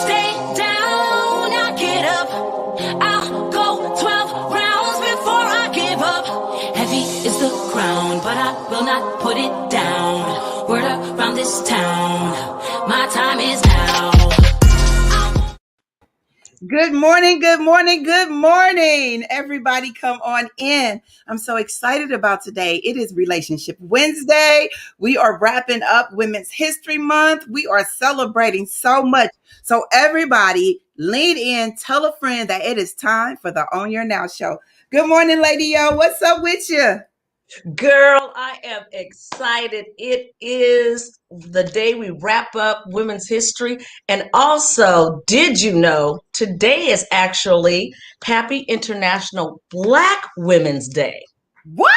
stay down, I get up. I'll go 12 rounds before I give up. Heavy is the ground, but I will not put it down. Word around this town, my time is now. Good morning, good morning, good morning. Everybody come on in. I'm so excited about today. It is Relationship Wednesday. We are wrapping up Women's History Month. We are celebrating so much. So everybody lean in, tell a friend that it is time for the On Your Now show. Good morning, Lady Yo. What's up with you? Girl, I am excited. It is the day we wrap up women's history. And also, did you know today is actually Happy International Black Women's Day? What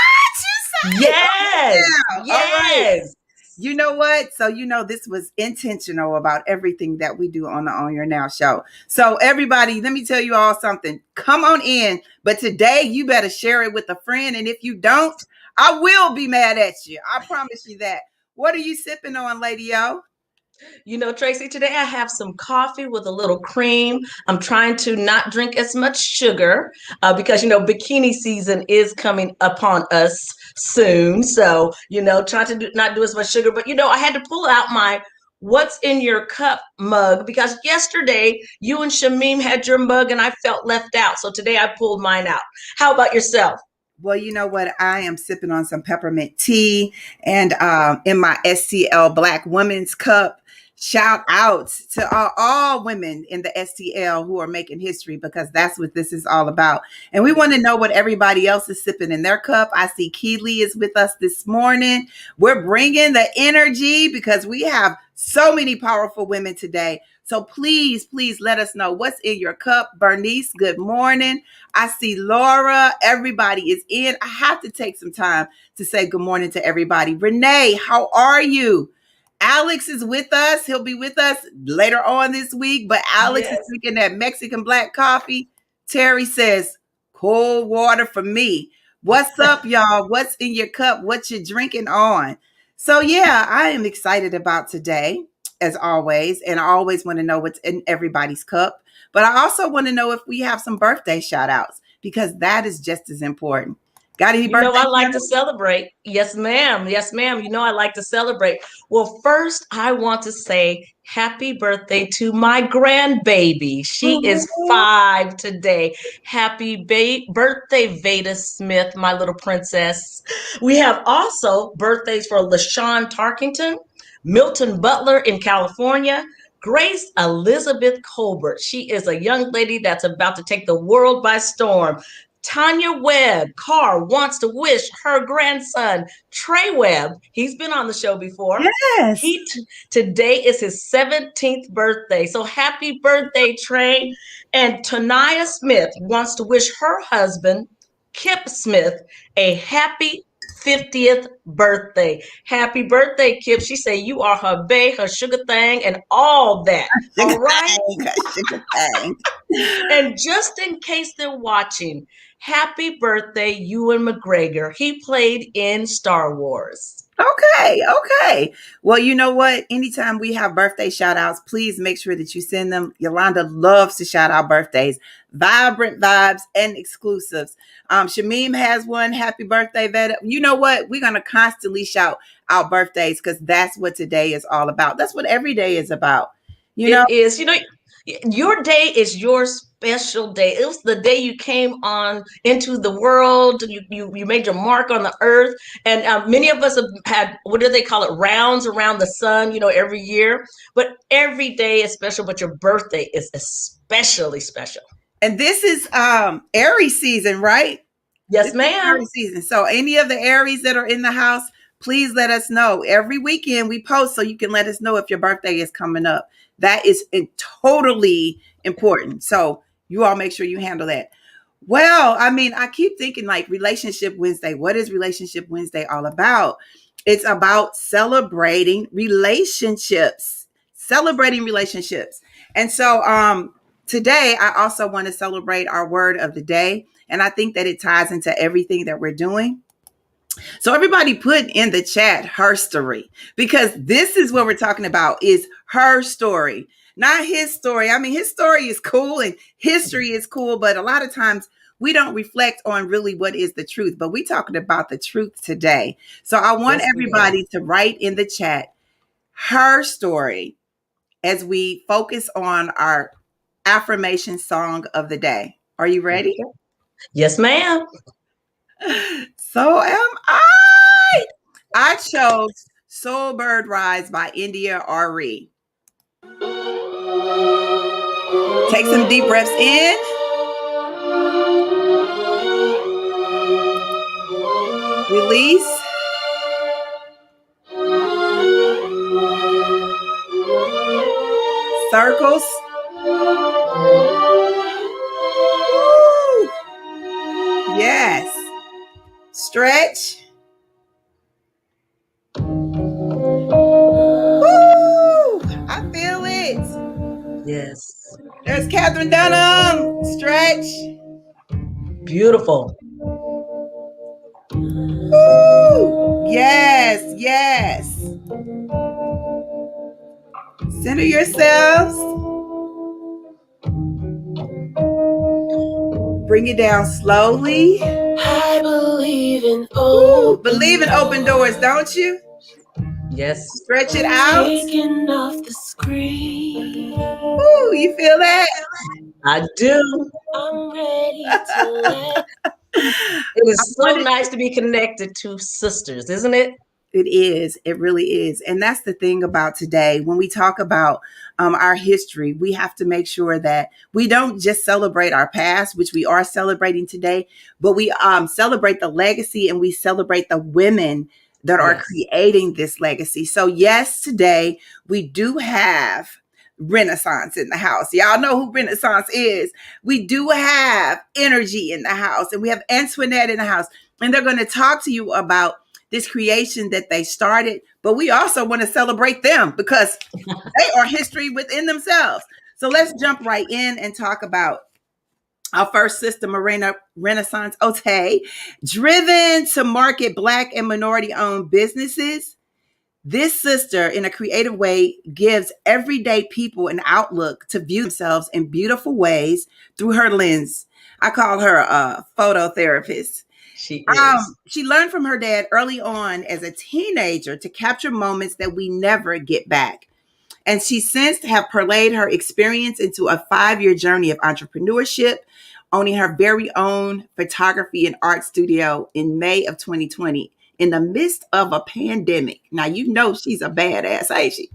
you say? Yes. Oh, yeah. All right. Yes. You know what? So, this was intentional about everything that we do on the On Your Now show. So everybody, let me tell you all something. Come on in. But today you better share it with a friend. And if you don't, I will be mad at you. I promise you that. What are you sipping on, Lady O? You know, Tracy, today I have some coffee with a little cream. I'm trying to not drink as much sugar because, bikini season is coming upon us soon. So, trying to not do as much sugar. But, I had to pull out my What's in Your Cup mug because yesterday you and Shamim had your mug and I felt left out. So today I pulled mine out. How about yourself? Well, you know what? I am sipping on some peppermint tea and in my STL Black Women's Cup. Shout out to all women in the STL who are making history because that's what this is all about. And we want to know what everybody else is sipping in their cup. I see Keely is with us this morning. We're bringing the energy because we have so many powerful women today. So please let us know what's in your cup. Bernice, good morning. I see Laura. Everybody is in. I have to take some time to say good morning to everybody. Renee, how are you? Alex is with us. He'll be with us later on this week, but Alex is drinking that Mexican black coffee. Terry says, cold water for me. What's up, y'all? What's in your cup? What you drinking on? So yeah, I am excited about today, as always, and I always want to know what's in everybody's cup. But I also want to know if we have some birthday shout outs because that is just as important. Got any birthday? I like to celebrate. Yes, ma'am. Yes, ma'am. I like to celebrate. Well, first, I want to say happy birthday to my grandbaby. She is 5 today. Happy birthday, Veda Smith, my little princess. We have also birthdays for LaShawn Tarkington, Milton Butler in California, Grace Elizabeth Colbert. She is a young lady that's about to take the world by storm. Tanya Webb Carr wants to wish her grandson, Trey Webb, he's been on the show before. Yes. Today is his 17th birthday. So happy birthday, Trey. And Tanaya Smith wants to wish her husband, Kip Smith, a happy 50th birthday. Happy birthday, Kip. She say you are her bae, her sugar thing, and all that. All right? Sugar thing. And just in case they're watching, happy birthday, Ewan McGregor. He played in Star Wars. Okay. Well, you know what? Anytime we have birthday shout outs, please make sure that you send them. Yolanda loves to shout out birthdays, vibrant vibes and exclusives. Shamim has one. Happy birthday, Veda. You know what? We're going to constantly shout out birthdays because that's what today is all about. That's what every day is about. It is. Your day is your special day. It was the day you came on into the world. You made your mark on the earth. And many of us have had, what do they call it, rounds around the sun, every year. But every day is special, but your birthday is especially special. And this is Aries season, right? Yes, ma'am. Aries season. So any of the Aries that are in the house, please let us know. Every weekend we post so you can let us know if your birthday is coming up. That is totally important. So you all make sure you handle that. Well, I keep thinking like Relationship Wednesday. What is Relationship Wednesday all about? It's about celebrating relationships. And so today I also want to celebrate our word of the day. And I think that it ties into everything that we're doing. So everybody put in the chat herstory because this is what we're talking about is her story, not his story. I mean, his story is cool and history is cool, but a lot of times we don't reflect on really what is the truth, but we're talking about the truth today. So I want everybody to write in the chat her story as we focus on our affirmation song of the day. Are you ready? Yes, ma'am. So am I. I chose Soul Bird Rise by India Ari. Take some deep breaths in. Release. Circles. Woo. Yes. Stretch. Woo. I feel it. Yes. There's Catherine Dunham. Stretch. Beautiful. Woo. Yes. Yes. Center yourselves. Bring it down slowly. I believe in open doors, don't you? Yes. Stretch it out. Taking off the screen. Ooh, you feel that? I do. I'm ready to let. It is so nice to be connected to sisters, isn't it? It is. It really is. And that's the thing about today. When we talk about our history, we have to make sure that we don't just celebrate our past, which we are celebrating today, but we celebrate the legacy and we celebrate the women that are creating this legacy. So yes, today we do have Renaissance in the house. Y'all know who Renaissance is. We do have InnerGy in the house, and we have Antwoinette in the house, and they're going to talk to you about this creation that they started, but we also want to celebrate them because they are history within themselves. So let's jump right in and talk about our first sister, Myrina Renaissance Otey, driven to market Black and minority-owned businesses. This sister, in a creative way, gives everyday people an outlook to view themselves in beautiful ways through her lens. I call her a phototherapist. She is. She learned from her dad early on as a teenager to capture moments that we never get back. And she since have parlayed her experience into a 5-year journey of entrepreneurship, owning her very own photography and art studio in May of 2020 in the midst of a pandemic. Now, you know she's a badass, ain't she?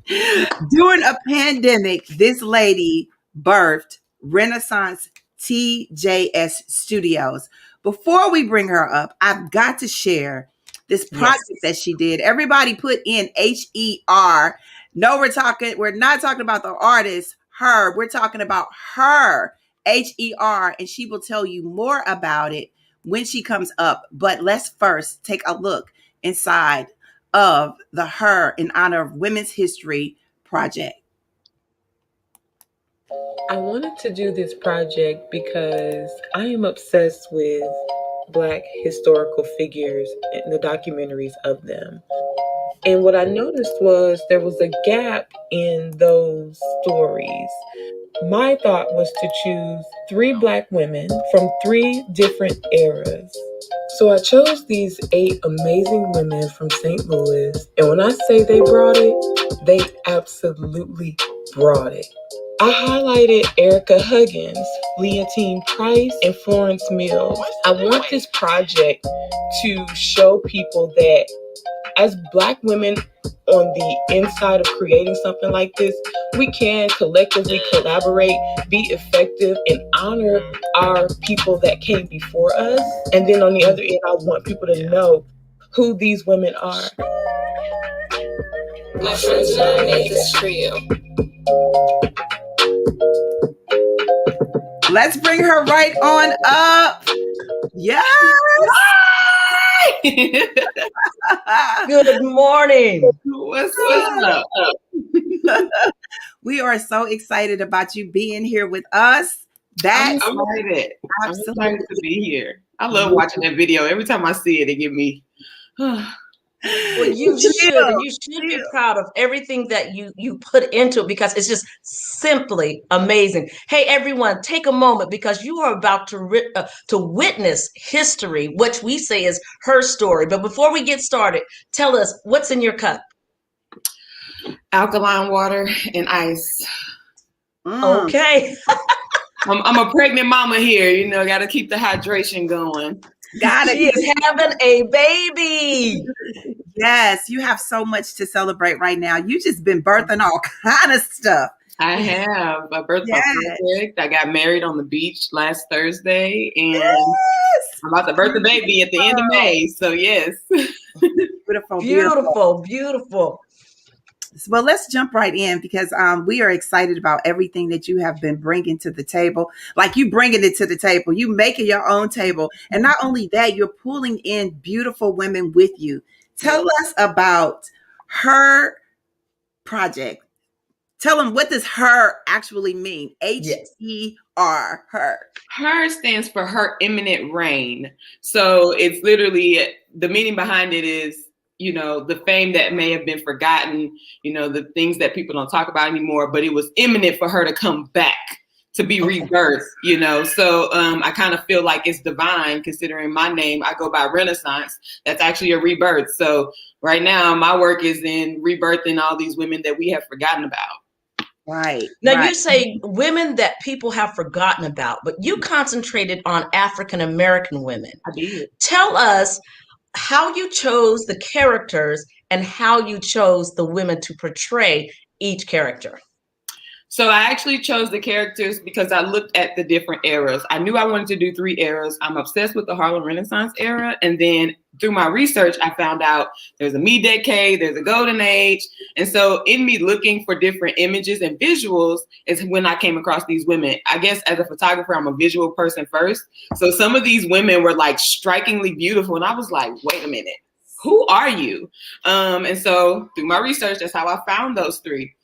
During a pandemic, this lady birthed Renaissance TJS Studios. Before we bring her up, I've got to share this project that she did. Everybody put in HER. No, we're not talking about the artist, her. We're talking about her, HER, and she will tell you more about it when she comes up. But let's first take a look inside of the Her in Honor of Women's History project. I wanted to do this project because I am obsessed with Black historical figures and the documentaries of them. And what I noticed was there was a gap in those stories. My thought was to choose 3 Black women from 3 different eras. So I chose these 8 amazing women from St. Louis. And when I say they brought it, they absolutely brought it. I highlighted Erica Huggins, Leontine Price, and Florence Mills. I want this project to show people that as Black women on the inside of creating something like this, we can collectively collaborate, be effective, and honor our people that came before us. And then on the other end, I want people to know who these women are. My friends and I made this for you. Let's bring her right on up. Yes. Good morning. What's up? We are so excited about you being here with us. I'm excited. I'm excited to be here. I love watching that video. Every time I see it, it gives me Well, you should, and Chill, you should be chill. proud of everything that you put into it because it's just simply amazing. Hey, everyone, take a moment because you are about to witness history, which we say is her story. But before we get started, tell us what's in your cup. Alkaline water and ice. Okay. I'm a pregnant mama here, you know, got to keep the hydration going. She is having a baby. Yes, you have so much to celebrate right now. You just been birthing all kind of stuff. I have. I birthed my project. I got married on the beach last Thursday, and Yes. I'm about to birth the baby at the end of May. So yes. Beautiful, Beautiful, beautiful. Well, let's jump right in because we are excited about everything that you have been bringing to the table. Like you bringing it to the table, you making your own table. And not only that, you're pulling in beautiful women with you. Tell us about her project. Tell them, what does her actually mean? H-E-R, her. Her stands for her imminent reign. So it's literally, the meaning behind it is, you know, the fame that may have been forgotten, you know, the things that people don't talk about anymore, but it was imminent for her to come back, to be rebirthed, you know. So I kind of feel like it's divine, considering my name, I go by Renaissance. That's actually a rebirth. So right now my work is in rebirthing all these women that we have forgotten about. Right. Now you say women that people have forgotten about, but you concentrated on African American women. I did. Tell us how you chose the characters and how you chose the women to portray each character. So I actually chose the characters because I looked at the different eras. I knew I wanted to do 3 eras. I'm obsessed with the Harlem Renaissance era. And then through my research, I found out there's a me decade, there's a golden age. And so in me looking for different images and visuals is when I came across these women. I guess as a photographer, I'm a visual person first. So some of these women were like strikingly beautiful. And I was like, wait a minute, who are you? And so through my research, that's how I found those 3.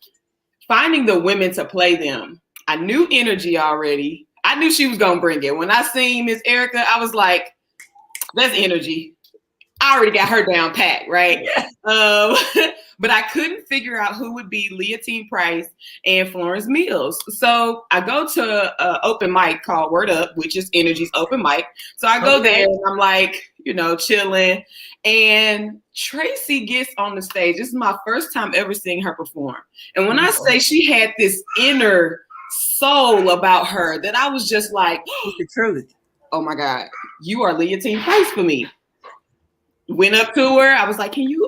Finding the women to play them. I knew InnerGy already. I knew she was going to bring it. When I seen Miss Erica, I was like, that's InnerGy. I already got her down pat, right? But I couldn't figure out who would be Leontine Price and Florence Mills. So I go to an open mic called Word Up, which is InnerGy's open mic. So I go there and I'm like, you know, chilling. And Tracie gets on the stage. This is my first time ever seeing her perform. And when I say she had this inner soul about her that I was just like, the truth. Oh my God, you are Leontine Price for me. Went up to her. I was like, can you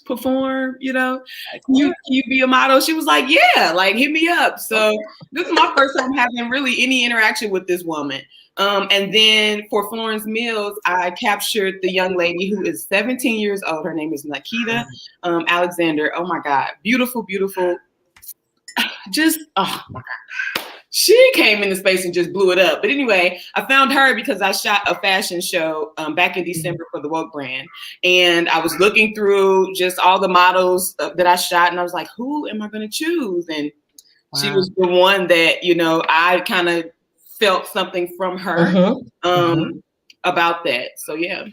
perform, you know? Can you be a model? She was like, yeah, like hit me up. So this is my first time having really any interaction with this woman. And then for Florence Mills, I captured the young lady who is 17 years old. Her name is Nikita Alexander. Oh my God. Beautiful, beautiful. Just, oh my God. She came into space and just blew it up. But anyway, I found her because I shot a fashion show back in December for the Woke brand. And I was looking through just all the models that I shot. And I was like, who am I going to choose? And she was the one that, you know, I kind of felt something from her about that. So, yeah.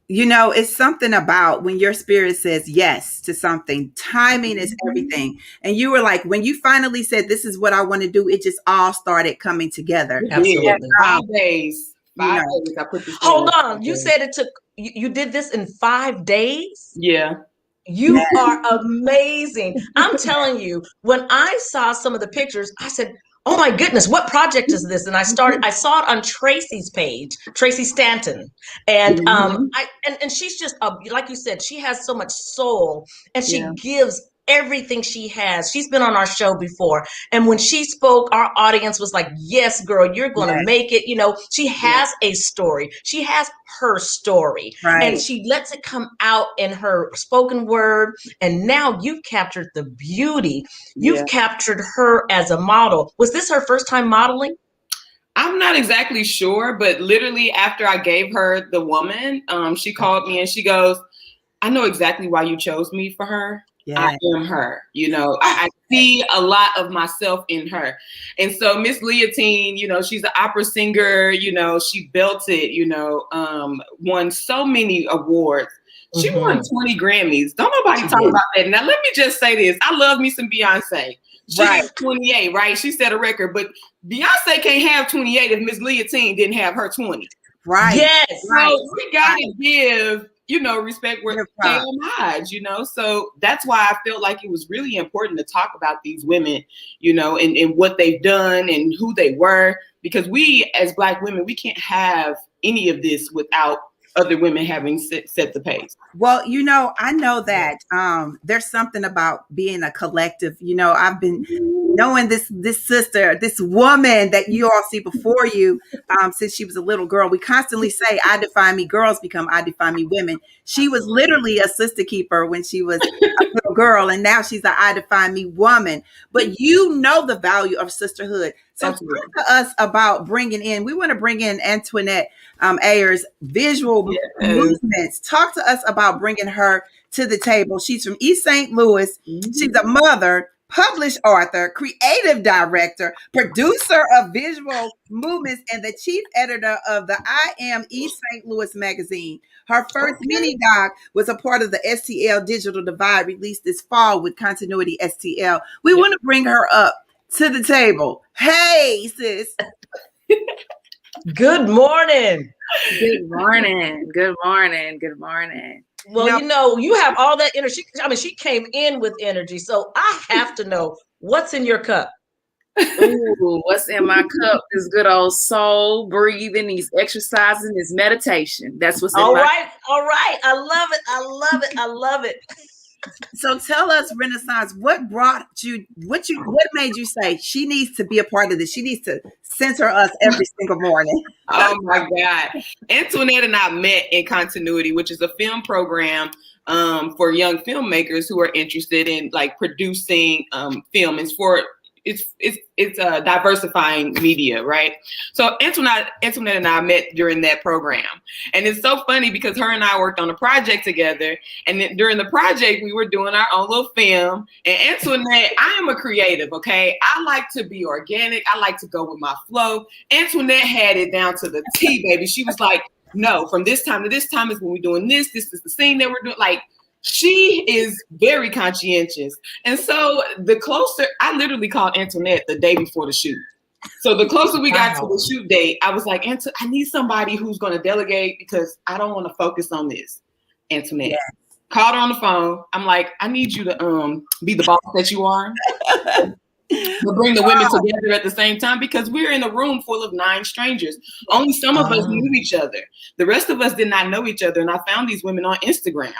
You know, it's something about when your spirit says yes to something, timing is everything. And you were like, when you finally said, this is what I want to do, it just all started coming together. Absolutely. 5 days. 5 days. I put this. Hold on. You said it took, you did this in 5 days? Yeah. You are amazing. I'm telling you, when I saw some of the pictures, I said, oh my goodness, what project is this? And I saw it on Tracie's page, Tracie Stanton. And and she's just, like you said, she has so much soul and she gives everything she has. She's been on our show before. And when she spoke, our audience was like, yes, girl, you're going to make it. You know, she has a story. She has her story. And she lets it come out in her spoken word. And now you've captured the beauty. You've captured her as a model. Was this her first time modeling? I'm not exactly sure, but literally after I gave her the woman, she called me and she goes, I know exactly why you chose me for her. I am her, you know, I see a lot of myself in her. And so Miss Leontine, you know, she's an opera singer, you know, she belted, you know, won so many awards. She won 20 Grammys. Don't nobody talk about that. Now, let me just say this. I love me some Beyonce. She's 28, right? She set a record, but Beyonce can't have 28 if Miss Leontine didn't have her 20. Right. Yes. So we gotta give, respect where pay homage, So that's why I felt like it was really important to talk about these women, and what they've done and who they were, because we as Black women, we can't have any of this without other women having set the pace. Well, I know that there's something about being a collective. I've been knowing this sister, this woman that you all see before you since she was a little girl. We constantly say, I define me, girls become I define me women. She was literally a sister keeper when she was a little girl, and now she's an I define me woman. But you know the value of sisterhood. So talk to us about we want to bring in Antwoinette Ayers, visual movements. Talk to us about bringing her to the table. She's from East St. Louis. She's a mother, published author, creative director, producer of visual movements, and the chief editor of the I Am East St. Louis magazine. Her first mini doc was a part of the STL Digital Divide, released this fall with Continuity STL. We want to bring her up to the table. Hey, sis. Good morning. Good morning. Good morning. Good morning. Well, you have all that energy. She came in with energy. So I have to know what's in your cup. Ooh, what's in my cup is good old soul, breathing, these exercises, this meditation. That's what's in my cup. All right. I love it. I love it. I love it. So tell us, Renaissance, what made you say she needs to be a part of this? She needs to censor us every single morning. Oh my God. Antwoinette and I met in Continuity, which is a film program for young filmmakers who are interested in producing film. It's diversifying media, right? So Antwoinette and I met during that program. And it's so funny because her and I worked on a project together. And then during the project, we were doing our own little film. And Antwoinette, I am a creative, okay? I like to be organic. I like to go with my flow. Antwoinette had it down to the T, baby. She was like, no, from this time to this time is when we're doing this. This is the scene that we're doing. She is very conscientious. And so I literally called Antwoinette the day before the shoot. So the closer we got to the shoot date, I was like, I need somebody who's going to delegate because I don't want to focus on this. Antwoinette. Yeah. Called her on the phone. I'm like, I need you to be the boss that you are. But bring the women together at the same time because we're in a room full of 9 strangers. Only some of us knew each other. The rest of us did not know each other. And I found these women on Instagram.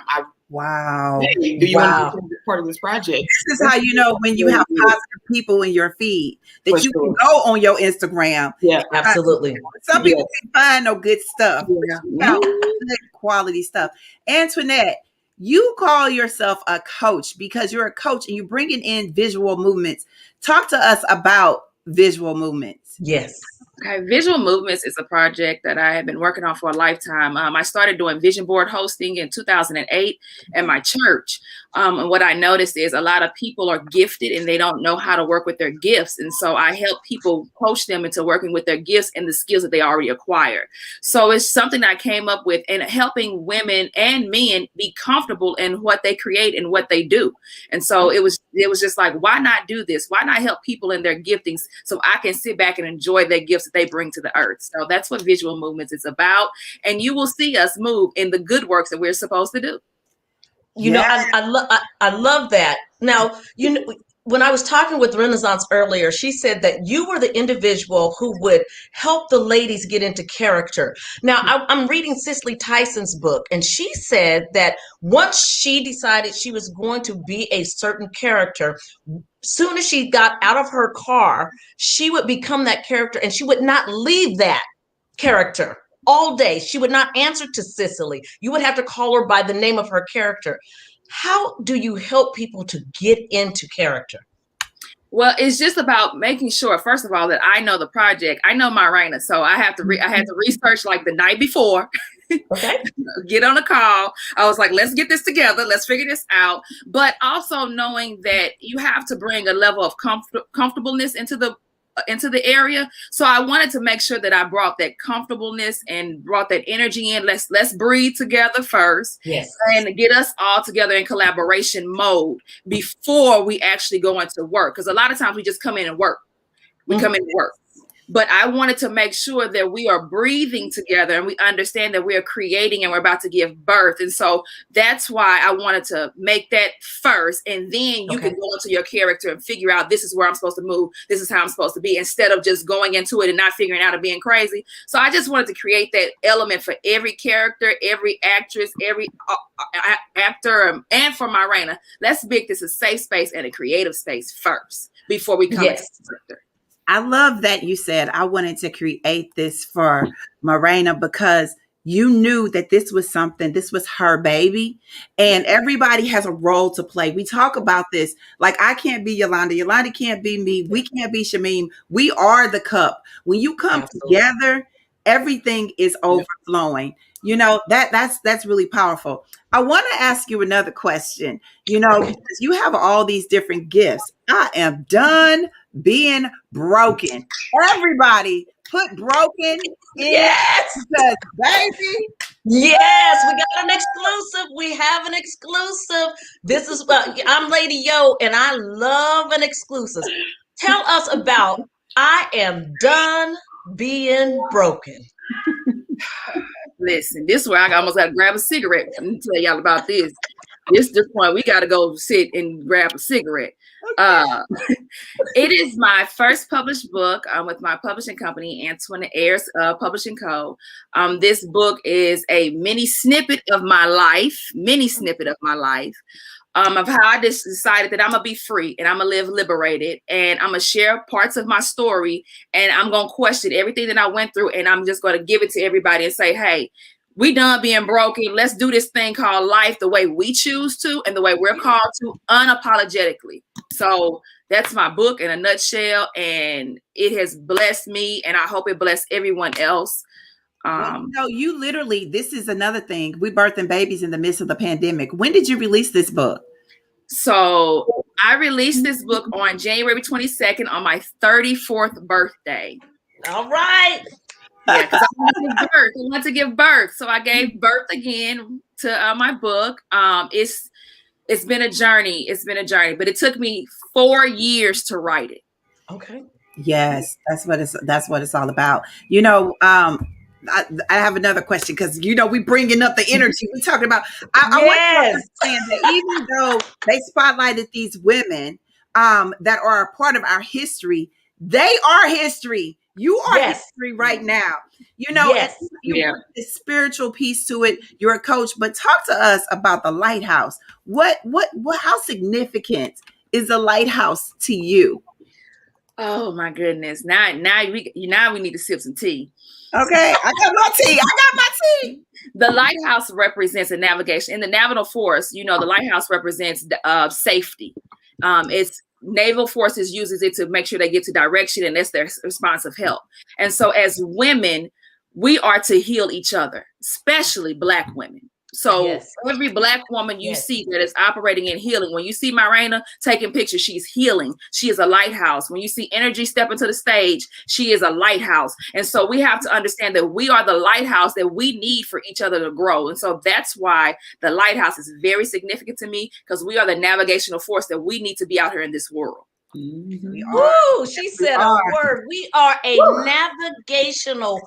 Wow. Hey, do you want to be part of this project? This is how you know when you have positive people in your feed that you can go on your Instagram. Yeah, absolutely. Some people can't find no good stuff. Yeah. Good quality stuff. Antwoinette, you call yourself a coach because you're a coach and you're bringing in visual movements. Talk to us about visual movements. Yes. Okay, Visual Movements is a project that I have been working on for a lifetime. I started doing vision board hosting in 2008 at my church. And what I noticed is a lot of people are gifted and they don't know how to work with their gifts. And so I help people coach them into working with their gifts and the skills that they already acquired. So it's something that I came up with and helping women and men be comfortable in what they create and what they do. And so it was just like, why not do this? Why not help people in their giftings so I can sit back and enjoy their gifts that they bring to the earth? So that's what Visual Movements is about. And you will see us move in the good works that we're supposed to do. I love that. Now, when I was talking with Renaissance earlier, she said that you were the individual who would help the ladies get into character. Now, I'm reading Cicely Tyson's book, and she said that once she decided she was going to be a certain character, soon as she got out of her car, she would become that character, and she would not leave that character all day. She would not answer to Cicely. You would have to call her by the name of her character. How do you help people to get into character? Well, it's just about making sure, first of all, that I know the project. I know Myrina, so I had to research like the night before. Okay. Get on a call. I was like, let's get this together. Let's figure this out. But also knowing that you have to bring a level of comfortableness into the into the area. So I wanted to make sure that I brought that comfortableness and brought that energy in. Let's breathe together first, Yes. and get us all together in collaboration mode before we actually go into work. Because a lot of times we just come in and work. We come in and work. But I wanted to make sure that we are breathing together and we understand that we are creating and we're about to give birth. And so that's why I wanted to make that first. And then you can go into your character and figure out, this is where I'm supposed to move. This is how I'm supposed to be, instead of just going into it and not figuring out and being crazy. So I just wanted to create that element for every character, every actress, every actor, and for Myrina. Let's make this a safe space and a creative space first before we come into the character. I love that you said I wanted to create this for Myrina, because you knew that this was her baby, and everybody has a role to play. We talk about this, like, I can't be Yolanda. Yolanda can't be me. We can't be Shamim. We are the cup. When you come together, everything is overflowing. You know, that's really powerful. I want to ask you another question, because you have all these different gifts. I am done being broken. Everybody put broken in. Yes, because, baby. Yes, we got an exclusive. We have an exclusive. This is I'm Lady Yo, and I love an exclusive. Tell us about I Am Done Being Broken. Listen, this is where I almost got to grab a cigarette. Let me tell y'all about this. This is the point we got to go sit and grab a cigarette. It is my first published book with my publishing company, Antwoinette Ayers Publishing Co. This book is a mini snippet of my life, of how I just decided that I'm going to be free and I'm going to live liberated, and I'm going to share parts of my story, and I'm going to question everything that I went through, and I'm just going to give it to everybody and say, hey, we done being broken. Let's do this thing called life the way we choose to and the way we're called to, unapologetically. So that's my book in a nutshell, and it has blessed me, and I hope it blessed everyone else. You literally, this is another thing. We birthing babies in the midst of the pandemic. When did you release this book? So I released this book on January 22nd on my 34th birthday. All right. Yeah, because I wanted to give birth. So I gave birth again to my book. It's been a journey. But it took me 4 years to write it. Okay. Yes, that's what it's all about. I have another question, because we bringing up the energy. We're talking about. I want to understand that even though they spotlighted these women that are a part of our history, they are history. You are history right now. You bring this spiritual piece to it. You're a coach, but talk to us about the lighthouse. What? How significant is the lighthouse to you? Oh my goodness! Now we need to sip some tea. Okay, I got my tea. The lighthouse represents a navigation in the naval force. The lighthouse represents safety. It's naval forces uses it to make sure they get to direction, and that's their response of help. And so as women, we are to heal each other, especially Black women. So every Black woman you see that is operating in healing, when you see Myrina taking pictures, she's healing. She is a lighthouse. When you see InnerGy step into the stage, she is a lighthouse. And so we have to understand that we are the lighthouse that we need for each other to grow. And so that's why the lighthouse is very significant to me, because we are the navigational force that we need to be out here in this world. Woo, she said a word. We are a navigational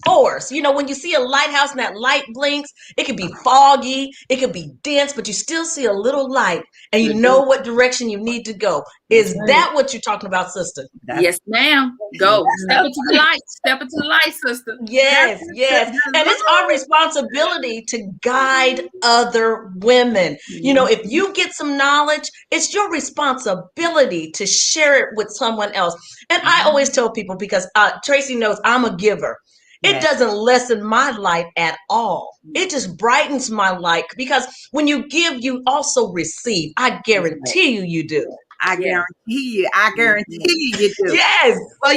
force. When you see a lighthouse and that light blinks, it could be foggy, it could be dense, but you still see a little light, and you know what direction you need to go. Is that what you're talking about, sister? Yes, ma'am. Go. Step into the light. Step into the light, sister. Yes. And it's our responsibility to guide other women. If you get some knowledge, it's your responsibility to share it with someone else. And I always tell people, because Tracie knows I'm a giver. It doesn't lessen my light at all. It just brightens my light, because when you give, you also receive. I guarantee you do. I guarantee you do. Yes. Well,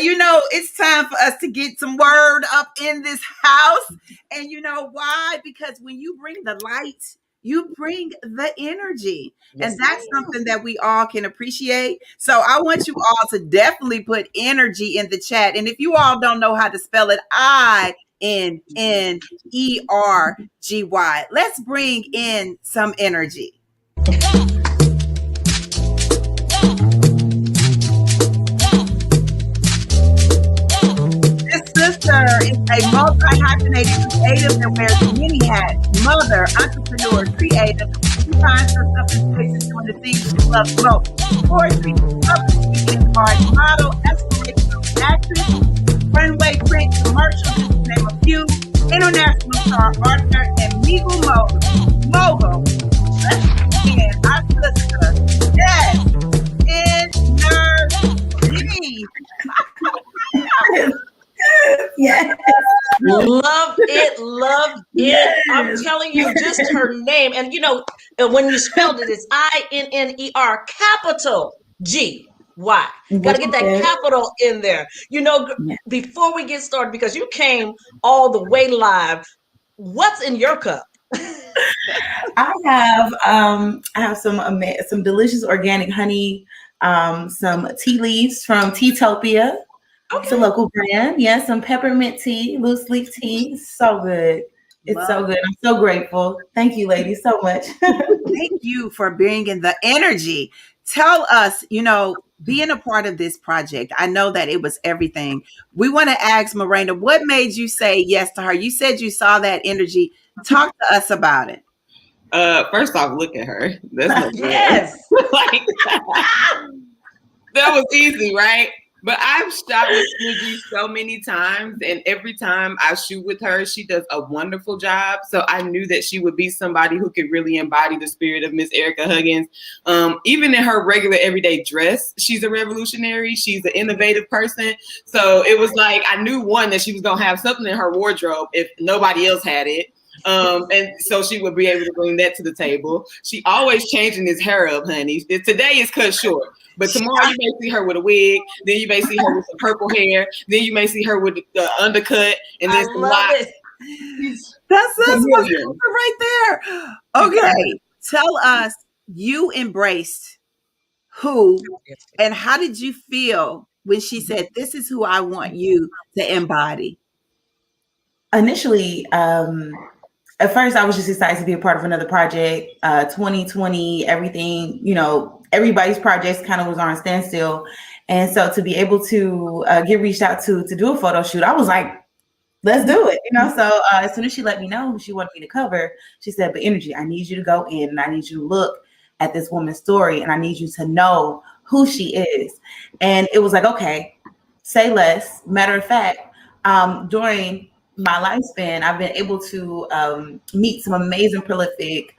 it's time for us to get some word up in this house. And you know why? Because when you bring the light, you bring the energy. Yes, And that's something that we all can appreciate. So I want you all to definitely put energy in the chat. And if you all don't know how to spell it, INNERGY. Let's bring in some energy. This sister is a multi-hyphenated creative that wears many hats. Mother, entrepreneur, creative. She finds herself in spaces doing the things she loves most. Poetry, public speaking, art, model, aspirational actress, runway print, commercials, just to name a few. International star, author, and legal mogul. Let's begin our sister. Yes, InnerGy. Yes. Love it, love it. Yes. I'm telling you, just her name. And you know, when you spelled it, it's INNER capital GY. Got to get that capital in there. You know, before we get started, because you came all the way live, what's in your cup? I have some delicious organic honey, some tea leaves from Teatopia. Okay. It's a local brand. Yeah, some peppermint tea, loose leaf tea. So good. It's so good. I'm so grateful. Thank you, ladies, so much. Thank you for bringing the energy. Tell us, you know, being a part of this project, I know that it was everything. We want to ask Myrina, what made you say yes to her? You said you saw that energy. Talk to us about it. First off, look at her. That's Yes. like, that was easy, right? But I've shot with InnerGy so many times, and every time I shoot with her, she does a wonderful job. So I knew that she would be somebody who could really embody the spirit of Miss Erica Huggins. Even in her regular everyday dress, she's a revolutionary. She's an innovative person. So it was like, I knew that she was going to have something in her wardrobe if nobody else had it. And so she would be able to bring that to the table. She always changing his hair up, honey. Today is cut short, but tomorrow you may see her with a wig. Then you may see her with some purple hair. Then you may see her with the undercut, and then some locks. That's right there. Okay, tell us, you embraced who, and how did you feel when she said, "This is who I want you to embody"? Initially, at first, I was just excited to be a part of another project. 2020, everything, you know, everybody's projects kind of was on standstill. And so to be able to get reached out to do a photo shoot, I was like, let's do it. You know, so as soon as she let me know who she wanted me to cover, she said, but InnerGy, I need you to go in and I need you to look at this woman's story and I need you to know who she is. And it was like, okay, say less. Matter of fact, during my lifespan, I've been able to meet some amazing, prolific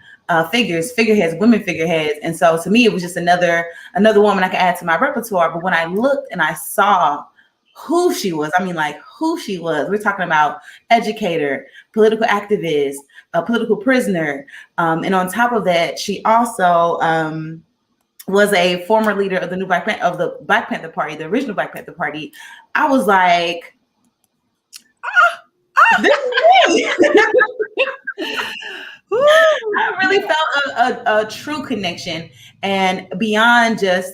figureheads, women figureheads. And so to me, it was just another woman I could add to my repertoire. But when I looked and I saw who she was, I mean, like who she was, we're talking about educator, political activist, a political prisoner. And on top of that, she also was a former leader of the Black Panther Party, the original Black Panther Party. I was like, this is me. I really felt a true connection, and beyond just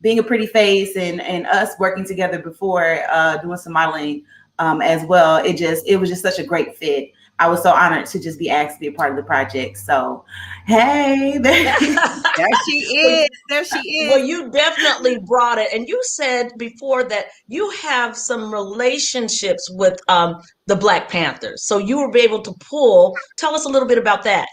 being a pretty face and us working together before doing some modeling as well. It was just such a great fit. I was so honored to just be asked to be a part of the project. So, hey, there she is. There she is. Well, you definitely brought it. And you said before that you have some relationships with the Black Panthers. So you were able to tell us a little bit about that.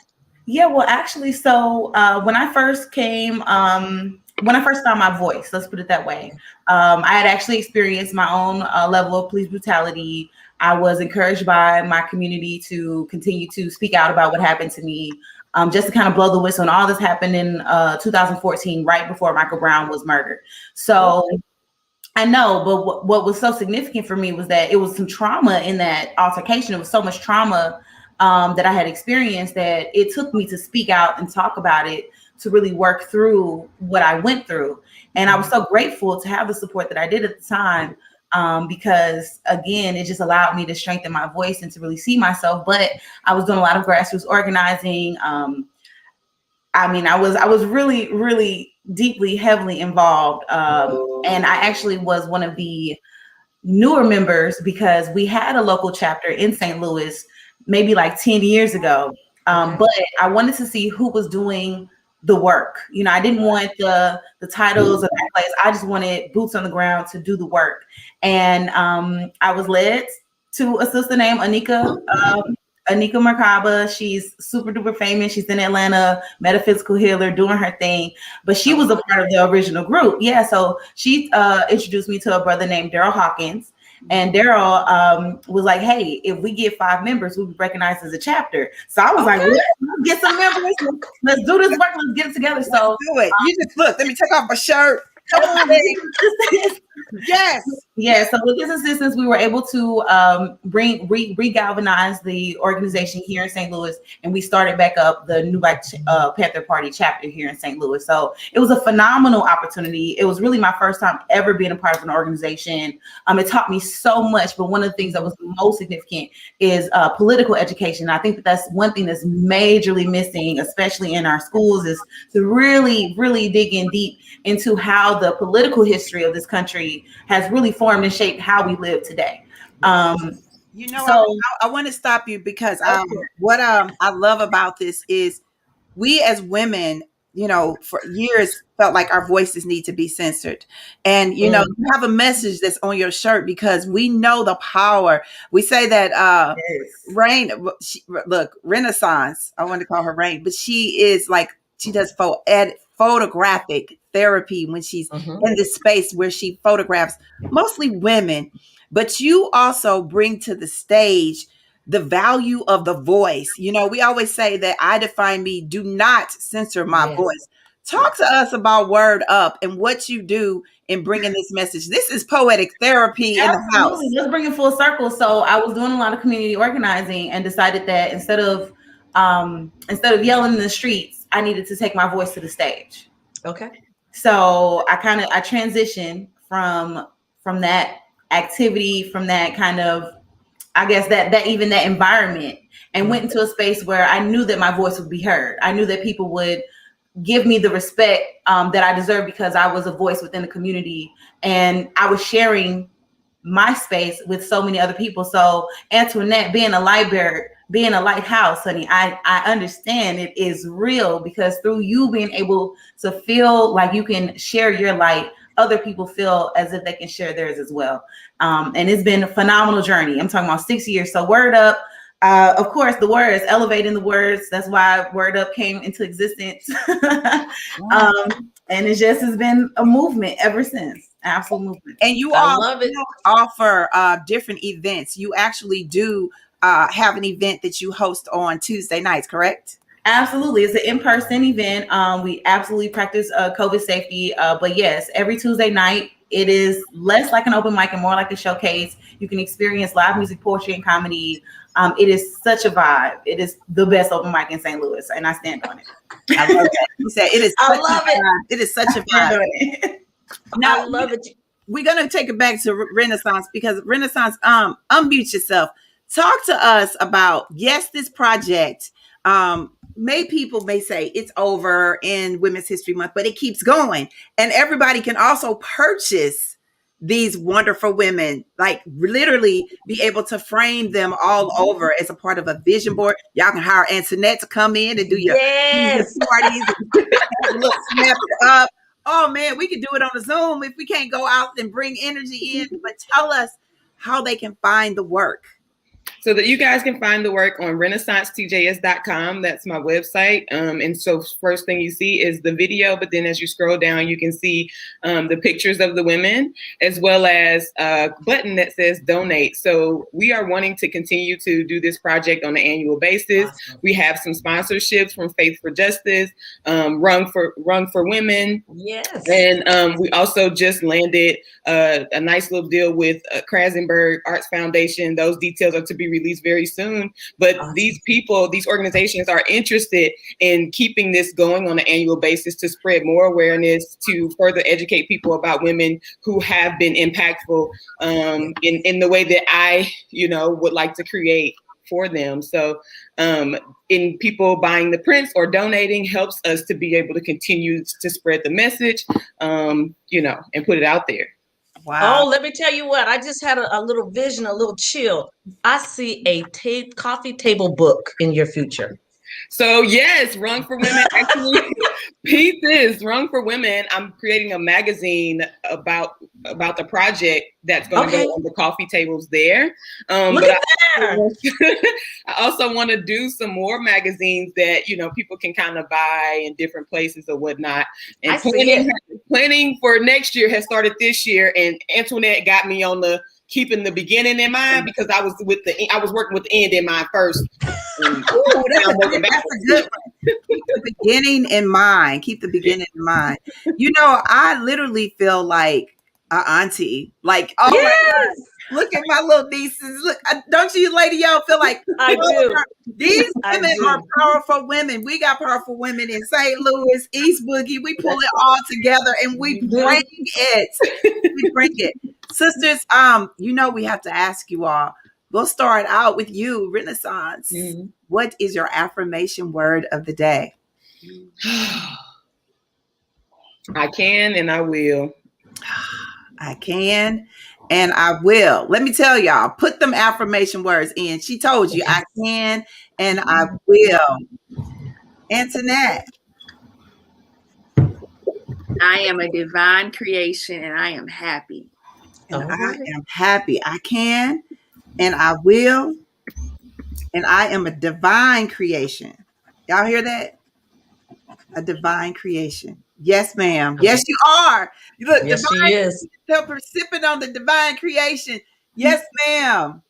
Yeah, well, actually, so when I first came, when I first found my voice, let's put it that way, I had actually experienced my own level of police brutality. I was encouraged by my community to continue to speak out about what happened to me, just to kind of blow the whistle. And all this happened in 2014, right before Michael Brown was murdered. So I know, but what was so significant for me was that it was some trauma in that altercation. It was so much trauma that I had experienced that it took me to speak out and talk about it, to really work through what I went through. And I was so grateful to have the support that I did at the time, because again, it just allowed me to strengthen my voice and to really see myself. But I was doing a lot of grassroots organizing, I mean, I was really, really deeply, heavily involved. And I actually was one of the newer members because we had a local chapter in St. Louis maybe like 10 years ago. But I wanted to see who was doing the work. You know, I didn't want the titles of that place. I just wanted boots on the ground to do the work. And I was led to a sister named Anika Merkaba. She's super duper famous. She's in Atlanta, metaphysical healer, doing her thing. But she was a part of the original group. Yeah, so she introduced me to a brother named Daryl Hawkins. And Daryl was like, hey, if we get 5 members, we'll be recognized as a chapter. So I was like, let's get some members. Let's do this work. Let's get it together. So do it. You just look. Let me take off my shirt. Yes. Yeah. So with this assistance, we were able to re-galvanize the organization here in St. Louis, and we started back up the New Black Panther Party chapter here in St. Louis. So it was a phenomenal opportunity. It was really my first time ever being a part of an organization. It taught me so much, but one of the things that was most significant is political education. I think that that's one thing that's majorly missing, especially in our schools, is to really, really dig in deep into how the political history of this country has really formed and shaped how we live today. You know, I want to stop you because what I love about this is we as women, you know, for years felt like our voices need to be censored. And, you know, you have a message that's on your shirt because we know the power. We say that Rain, look, Renaissance, I want to call her Rain, but she is like, she does photographic therapy when she's in this space where she photographs mostly women, but you also bring to the stage the value of the voice. You know, we always say that I define me, do not censor my voice. Talk to us about Word Up and what you do in bringing this message. This is poetic therapy in the house. Let's bring it full circle. So I was doing a lot of community organizing and decided that instead of yelling in the streets, I needed to take my voice to the stage. Okay. So I transitioned from that activity, from that kind of, I guess that even that environment, and went into a space where I knew that my voice would be heard. I knew that people would give me the respect that I deserve because I was a voice within the community, and I was sharing my space with so many other people. So Antwoinette, being a light bearer, being a lighthouse, honey, I understand it is real because through you being able to feel like you can share your light, other people feel as if they can share theirs as well. And it's been a phenomenal journey. I'm talking about 6 years. So Word Up, of course, the words, elevating the words. That's why Word Up came into existence. And it just has been a movement ever since. Absolute movement. And you all love it. Offer different events. You actually do have an event that you host on Tuesday nights, correct? Absolutely. It's an in-person event. We absolutely practice COVID safety. But yes, every Tuesday night, it is less like an open mic and more like a showcase. You can experience live music, poetry, and comedy. It is such a vibe. It is the best open mic in St. Louis, and I stand on it. I love that. You said it is. I love it. It is such a vibe. Now, I love it. We're gonna take it back to Renaissance because Renaissance. Unmute yourself. Talk to us about this project. People may say it's over in Women's History Month, but it keeps going, and everybody can also purchase these wonderful women, like literally be able to frame them all over as a part of a vision board. Y'all can hire Antwoinette to come in and do your parties, and snap it up. Oh man, we could do it on a Zoom if we can't go out and bring energy in. But tell us how they can find the work. So that you guys can find the work on renaissancetjs.com. That's my website. And so first thing you see is the video, but then as you scroll down, you can see the pictures of the women, as well as a button that says donate. So we are wanting to continue to do this project on an annual basis. Awesome. We have some sponsorships from Faith for Justice, Run for Women. Yes. And we also just landed a nice little deal with Krasenberg Arts Foundation. Those details are to be released very soon. But awesome. These organizations are interested in keeping this going on an annual basis to spread more awareness, to further educate people about women who have been impactful in the way that I, would like to create for them. So in people buying the prints or donating helps us to be able to continue to spread the message, and put it out there. Wow. Oh, let me tell you what. I just had a little vision, a little chill. I see a coffee table book in your future. So yes, Rung for Women. Actually, pieces Rung for Women. I'm creating a magazine about the project that's going to go on the coffee tables there. Look but at that. I also want to do some more magazines that people can kind of buy in different places or whatnot. And planning for next year has started this year. And Antwoinette got me on the keeping the beginning in mind, because I was working with the end in mind first. That's a good one. Keep the beginning in mind. Keep the beginning in mind. I literally feel like an auntie. Like, oh my God, look at my little nieces. Look, don't you, Lady O, feel like I do? These women are powerful women. We got powerful women in St. Louis, East Boogie. We pull it all together and we bring it. We bring it. Sisters, we have to ask you all. We'll start out with you, Renaissance. Mm-hmm. What is your affirmation word of the day? I can and I will. I can and I will. Let me tell y'all, put them affirmation words in. She told you, I can and I will. Antwoinette. I am a divine creation and I am happy. And I am happy. I can and I will. And I am a divine creation. Y'all hear that? A divine creation. Yes, ma'am. Okay. Yes, you are. Look, yes, she is. Help her sipping on the divine creation. Yes, ma'am.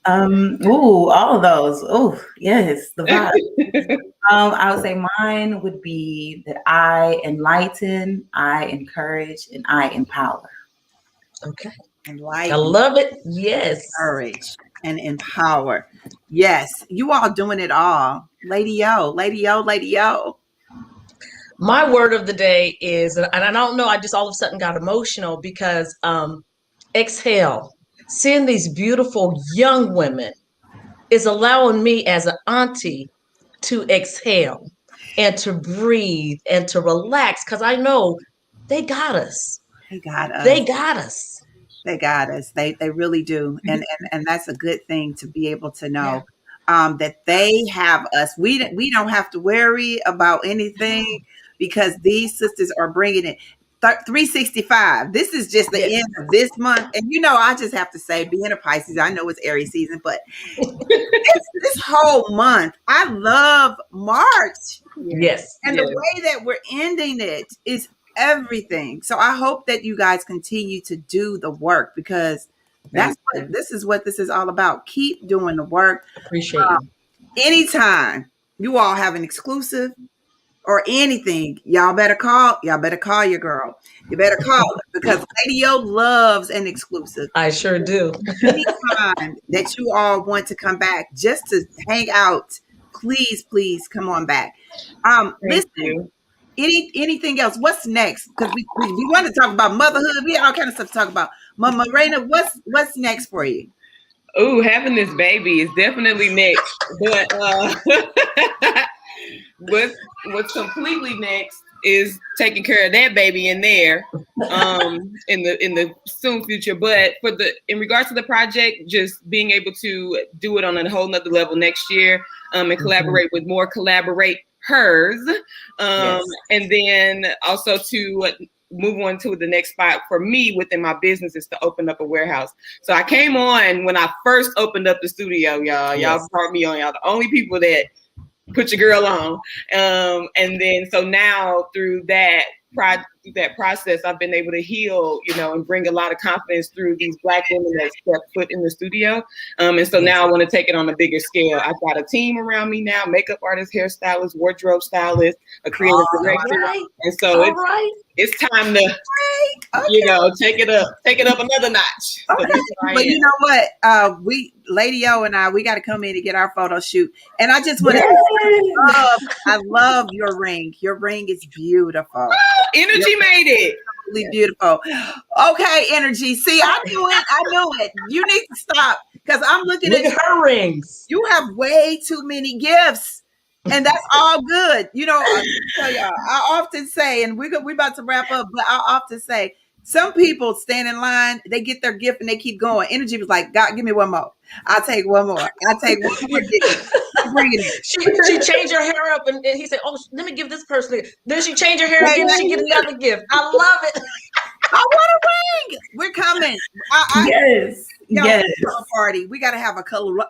All of those. Oh, yes, the vibe. I would say mine would be that I enlighten, I encourage, and I empower. Okay. Enlighten. I love it. Yes. Encourage and empower. Yes. You all doing it all. Lady O, Lady O, Lady O. My word of the day is, and I don't know, I just all of a sudden got emotional because exhale. Seeing these beautiful young women is allowing me as an auntie to exhale and to breathe and to relax, because I know they got us. They got us. They got us. They got us. They really do. And that's a good thing to be able to know. That they have us. We don't have to worry about anything because these sisters are bringing it 365. This is just the end of this month. And I just have to say, being a Pisces, I know it's Aries season, but this whole month, I love March. Yes. And the way that we're ending it is everything. So I hope that you guys continue to do the work, because this is what this is all about. Keep doing the work. Appreciate it. Anytime you all have an exclusive or anything, y'all better call your girl. You better call her, because Lady O loves an exclusive. I sure do. Anytime that you all want to come back just to hang out, please come on back. Listen. Anything else? What's next? Because we want to talk about motherhood. We have all kind of stuff to talk about. Mama Myrina, what's next for you? Oh, having this baby is definitely next. But what's completely next is taking care of that baby in there in the soon future. But in regards to the project, just being able to do it on a whole nother level next year, and collaborate with more collaborators. And then also to move on to the next spot for me within my business is to open up a warehouse. So I came on when I first opened up the studio, y'all. Y'all brought me on. Y'all the only people that put your girl on. And then so now through that process, I've been able to heal, and bring a lot of confidence through these Black women that step foot in the studio. And so now I want to take it on a bigger scale. I've got a team around me now, makeup artist, hairstylist, wardrobe stylist, a creative director. Right. And so it's time to, take it up another notch. Okay. But you know what? Lady O and we got to come in to get our photo shoot. And I just want to I love your ring. Your ring is beautiful. InnerGy made it. absolutely beautiful. Okay, energy. See, I knew it. I knew it. You need to stop because I'm looking Look at at her rings. you have way too many gifts, and that's all good. You know, I tell y'all, I often say, and we about to wrap up, but I often say, some people stand in line, they get their gift, and they keep going. Energy was like, God, give me one more. I'll take one more. I'll take one more gift. Keep bringing it. She changed her hair up, and he said, "Oh, let me give this person." Then she changed her hair Wait, again. wait. She get another gift. I love it. I want a ring. We're coming. Yes. Y'all, Yes. let's have a party. We got to have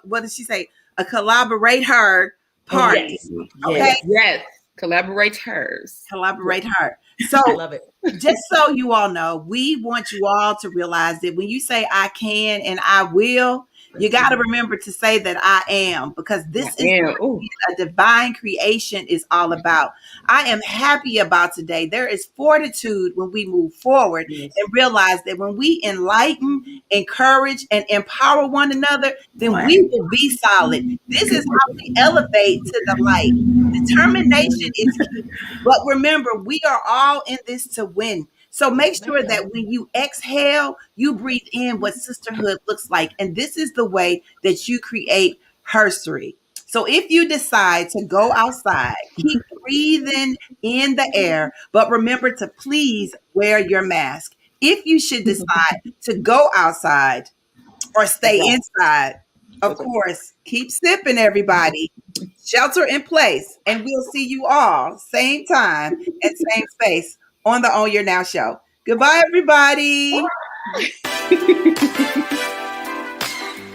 what did she say? A collaborate her party. Yes. Okay. Yes. Collaborate hers. Collaborate her. I So love it. just so you all know, we want you all to realize that when you say I can and I will, you got to remember to say that I am, because this is what a divine creation is all about. I am happy about today. There is fortitude when we move forward and realize that when we enlighten, encourage, and empower one another, then we will be solid. This is how we elevate to the light. Determination is key. But remember, we are all in this to win. So make sure that when you exhale, you breathe in what sisterhood looks like. And this is the way that you create herstory. So if you decide to go outside, keep breathing in the air, but remember to please wear your mask. If you should decide to go outside or stay inside, of course, keep sipping, everybody. Shelter in place. And we'll see you all same time and same space on the Own Your Now show. Goodbye, everybody.